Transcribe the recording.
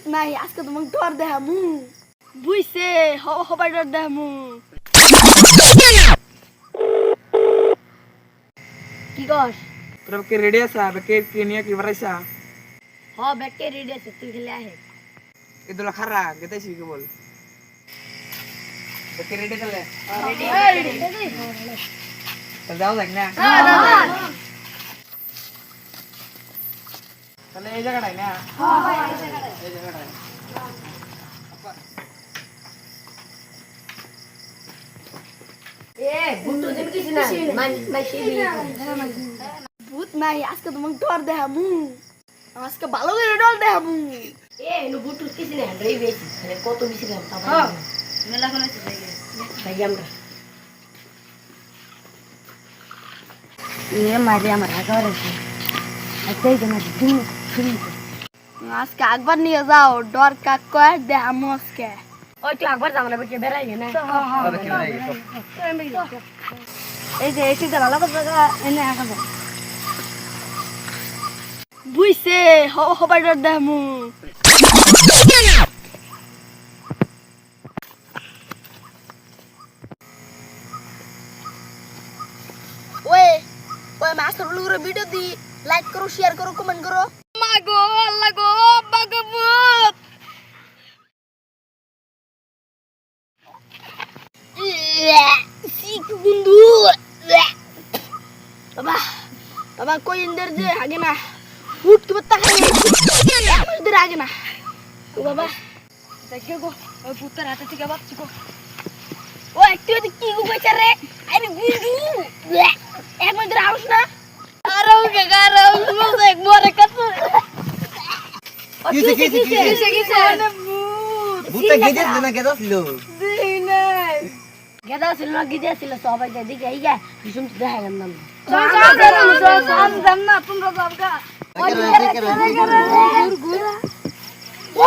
নাই আজকে তোমাকে ডর দেখামু বুঝছে হবাই ডর দেখামু কি কস তোরা কে রেডি আছা কে নিয়ে কি বারাইছা হ ব্যাকে রেডি আছে তুই খেলে আহে এদুলা খারা গেতাইছি কি বল কে রেডি তাহলে রেডি তাহলে যাও দেখ না তাহলে এই জায়গাটাই না এই জায়গাটাই ভূত নাই আজকে তোমাকে ডর দেখামু আজকে ভালো করে ডর দেখামু আজকে একবার নিয়ে যাও ডর কাক কয় দেখামু আজকে এই যে এসে ভালো কথা এনে আঁকা বুঝছে হবাই ডর দেখামু ওই মাস্টার ব্লগের ভিডিও দি লাইক করো শেয়ার করো কমেন্ট করো মাগো আল্লাহ গো বাগো ভূত সিক বন্ধু বাবা বাবা কই ইন্দের যে আগে না ভূত কি বত্তা খাই ইন্দের আগে না ও বাবা দেখো গো ওই ভূতের হাতে থেকে বাচ্চি গো ও একটু কি গো কইছে রে আরে বন্ধু এক মিনিট আউস না আরে গাগারা মুজ এক মরে কত কিসে মানে ভূত গেজেস না গেদাছিল দিনাই গেদা ছিল না গিজে ছিল সবাই দেখে এই যা শুন দেখা গেল না না তোমরা যাবগা ও